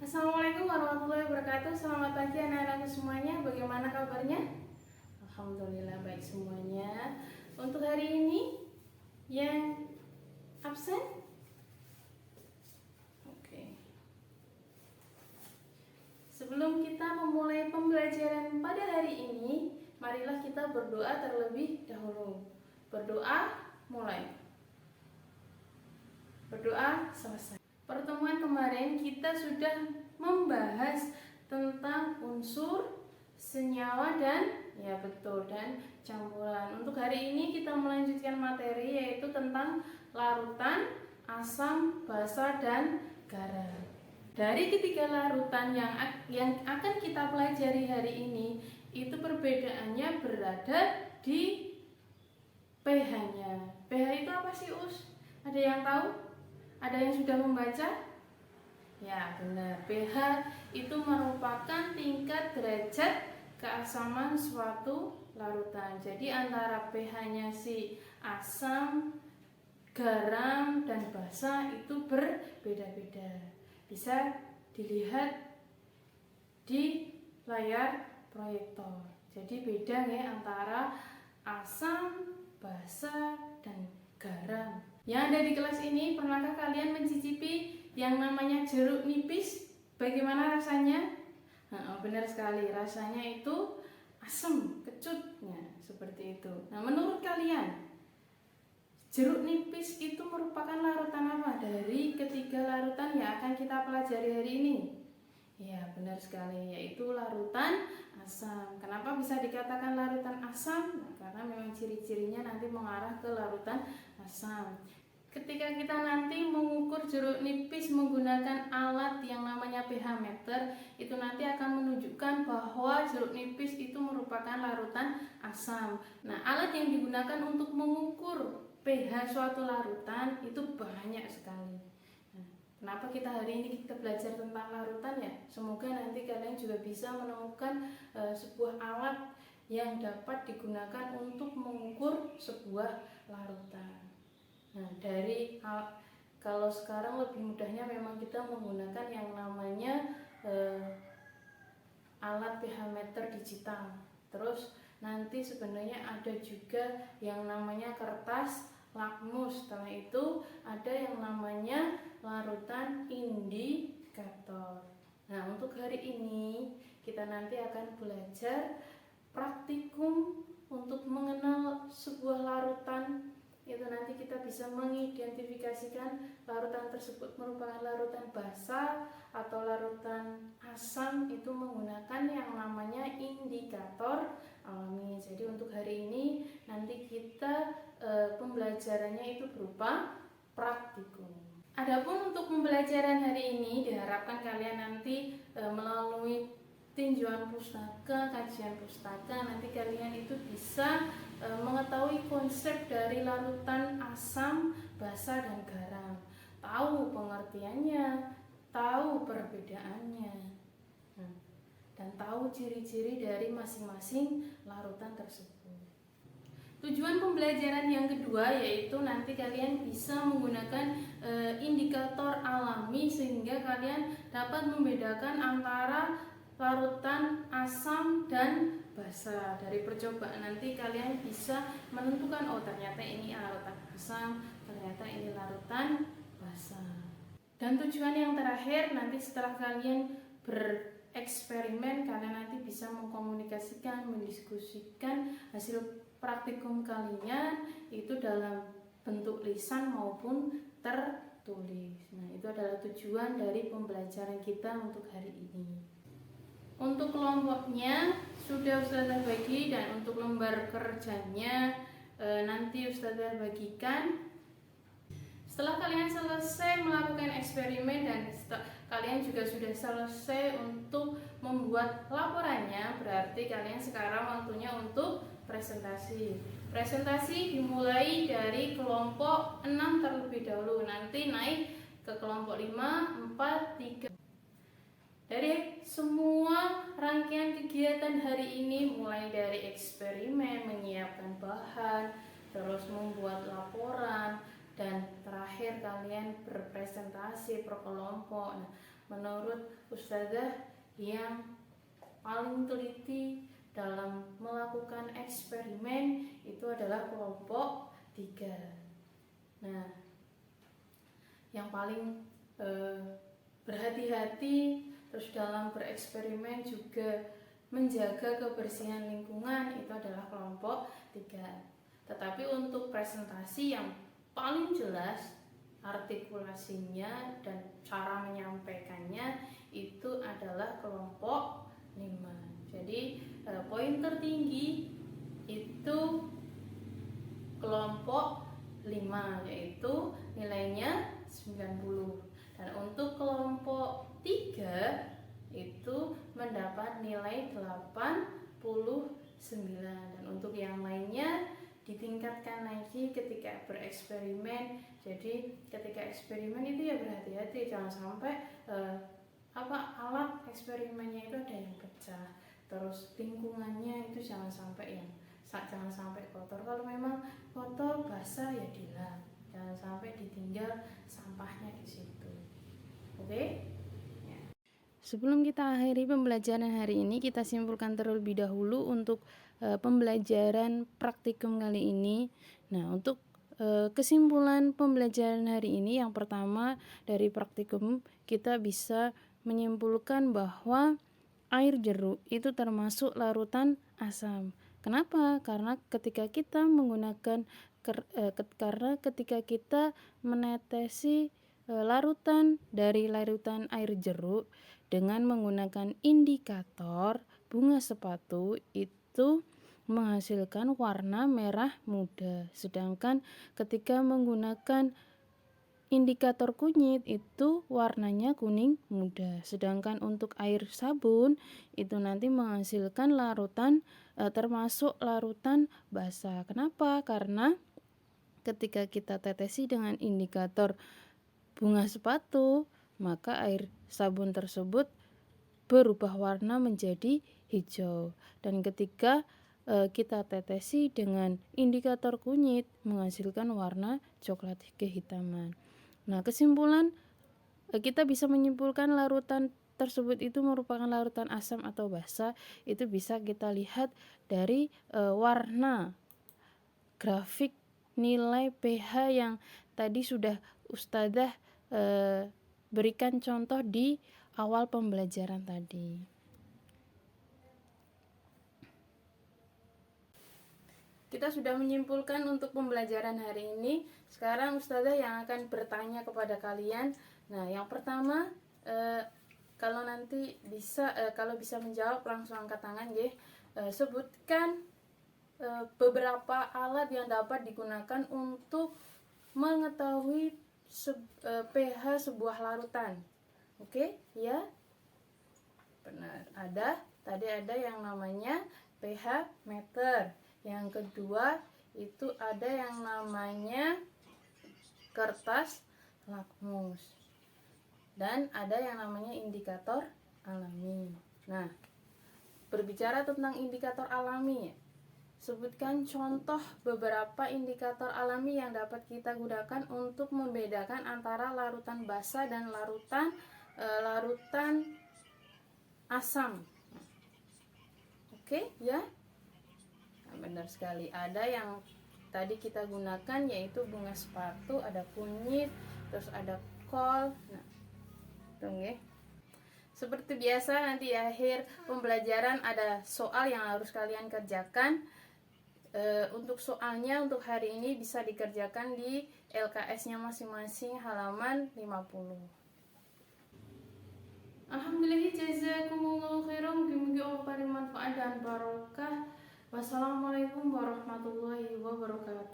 Assalamualaikum warahmatullahi wabarakatuh. Selamat pagi anak-anakku semuanya. Bagaimana kabarnya? Alhamdulillah baik semuanya. Untuk hari ini yang absen? Oke. Sebelum kita memulai pembelajaran pada hari ini, marilah kita berdoa terlebih dahulu. Berdoa mulai. Berdoa selesai. Pertemuan kemarin kita sudah membahas tentang unsur, senyawa dan campuran. Untuk hari ini kita melanjutkan materi yaitu tentang larutan, asam, basa dan garam. Dari ketiga larutan yang akan kita pelajari hari ini, itu perbedaannya berada di pH-nya. pH itu apa sih, Us? Ada yang tahu? Ada yang sudah membaca? Ya, benar. pH itu merupakan tingkat derajat keasaman suatu larutan. Jadi antara pH-nya si asam, garam, dan basa itu berbeda-beda. Bisa dilihat di layar proyektor. Jadi beda ya antara asam, basa, dan garam. Yang ada di kelas ini, pernahkah kalian mencicipi yang namanya jeruk nipis? Bagaimana rasanya? Benar sekali, rasanya itu asam, kecutnya seperti itu. Nah, menurut kalian, jeruk nipis itu merupakan larutan apa dari ketiga larutan yang akan kita pelajari hari ini? Ya, benar sekali, yaitu larutan asam. Kenapa bisa dikatakan larutan asam? Nah, karena memang ciri-cirinya nanti mengarah ke larutan asam. Ketika kita nanti mengukur jeruk nipis menggunakan alat yang namanya pH meter, itu nanti akan menunjukkan bahwa jeruk nipis itu merupakan larutan asam. Nah, alat yang digunakan untuk mengukur pH suatu larutan itu banyak sekali. Nah, kenapa kita hari ini kita belajar tentang larutan ya? Semoga nanti kalian juga bisa menemukan sebuah alat yang dapat digunakan untuk mengukur sebuah larutan. Nah, kalau sekarang lebih mudahnya memang kita menggunakan yang namanya alat pH meter digital. Terus nanti sebenarnya ada juga yang namanya kertas lakmus. Setelah itu ada yang namanya larutan indikator. Nah, untuk hari ini kita nanti akan belajar praktikum untuk mengenal sebuah larutan. Itu nanti kita bisa mengidentifikasikan larutan tersebut merupakan larutan basa atau larutan asam, itu menggunakan yang namanya indikator alami. Jadi untuk hari ini nanti kita pembelajarannya itu berupa praktikum. Adapun untuk pembelajaran hari ini diharapkan kalian nanti melalui tinjauan pustaka, kajian pustaka, nanti kalian itu bisa mengetahui konsep dari larutan asam, basa, dan garam, tahu pengertiannya, tahu perbedaannya, dan tahu ciri-ciri dari masing-masing larutan tersebut. Tujuan pembelajaran yang kedua yaitu nanti kalian bisa menggunakan indikator alami sehingga kalian dapat membedakan antara larutan asam dan basa. Dari percobaan nanti kalian bisa menentukan, oh ternyata ini larutan asam, ternyata ini larutan basa. Dan tujuan yang terakhir nanti setelah kalian bereksperimen, kalian nanti bisa mengkomunikasikan, mendiskusikan hasil praktikum kalian itu dalam bentuk lisan maupun tertulis. Nah, itu adalah tujuan dari pembelajaran kita untuk hari ini. Untuk kelompoknya sudah Ustazah bagi, dan untuk lembar kerjanya nanti Ustazah bagikan. Setelah kalian selesai melakukan eksperimen dan kalian juga sudah selesai untuk membuat laporannya, berarti kalian sekarang waktunya untuk presentasi. Presentasi dimulai dari kelompok 6 terlebih dahulu, nanti naik ke kelompok 5, 4, 3. Dari semua rangkaian kegiatan hari ini, mulai dari eksperimen, menyiapkan bahan, terus membuat laporan, dan terakhir kalian berpresentasi per kelompok. Nah, menurut Ustazah yang paling teliti dalam melakukan eksperimen itu adalah kelompok 3. Nah, yang paling berhati-hati terus dalam bereksperimen juga menjaga kebersihan lingkungan itu adalah kelompok 3. Tetapi untuk presentasi yang paling jelas artikulasinya dan cara menyampaikannya itu adalah kelompok 5. Jadi poin tertinggi itu kelompok 5, yaitu nilainya 90. Dan untuk kelompok 3 itu mendapat nilai 89. Dan untuk yang lainnya ditingkatkan lagi ketika bereksperimen. Jadi ketika eksperimen itu ya berhati-hati, jangan sampai alat eksperimennya itu ada yang pecah, terus lingkungannya itu jangan sampai kotor. Kalau memang kotor basah ya dilap, jangan sampai ditinggal sampahnya di situ. Oke? Ya. Sebelum kita akhiri pembelajaran hari ini, kita simpulkan terlebih dahulu untuk pembelajaran praktikum kali ini. Nah, untuk kesimpulan pembelajaran hari ini, yang pertama dari praktikum kita bisa menyimpulkan bahwa air jeruk itu termasuk larutan asam. Kenapa? Karena ketika kita menggunakan ketika kita menetesi larutan dari larutan air jeruk dengan menggunakan indikator bunga sepatu itu menghasilkan warna merah muda. Sedangkan ketika menggunakan indikator kunyit itu warnanya kuning muda. Sedangkan untuk air sabun itu nanti menghasilkan larutan termasuk larutan basah. Kenapa? Karena ketika kita tetesi dengan indikator bunga sepatu, maka air sabun tersebut berubah warna menjadi hijau. Dan ketika kita tetesi dengan indikator kunyit menghasilkan warna coklat kehitaman. Nah, kesimpulan kita bisa menyimpulkan larutan tersebut itu merupakan larutan asam atau basa. Itu bisa kita lihat dari warna grafik nilai pH yang tadi sudah Ustazah berikan contoh di awal pembelajaran tadi. Kita sudah menyimpulkan untuk pembelajaran hari ini. Sekarang Ustazah yang akan bertanya kepada kalian. Nah, yang pertama, kalau nanti kalau bisa menjawab langsung angkat tangan ya. Sebutkan beberapa alat yang dapat digunakan untuk mengetahui pH sebuah larutan. Oke, ya? Benar. Tadi ada yang namanya pH meter. Yang kedua itu ada yang namanya kertas lakmus. Dan ada yang namanya indikator alami. Nah, berbicara tentang indikator alami, sebutkan contoh beberapa indikator alami yang dapat kita gunakan untuk membedakan antara larutan basa dan larutan asam. Oke, ya? Nah, benar sekali. Ada yang tadi kita gunakan yaitu bunga sepatu, ada kunyit, terus ada kol. Nah, tunggu ya. Seperti biasa nanti di akhir pembelajaran ada soal yang harus kalian kerjakan. Untuk soalnya untuk hari ini bisa dikerjakan di LKS-nya masing-masing halaman 50. Alhamdulillah, jazakumullahu khairan, mugi-mugi Allah paling manfaat dan barokah. Wassalamualaikum warahmatullahi wabarakatuh.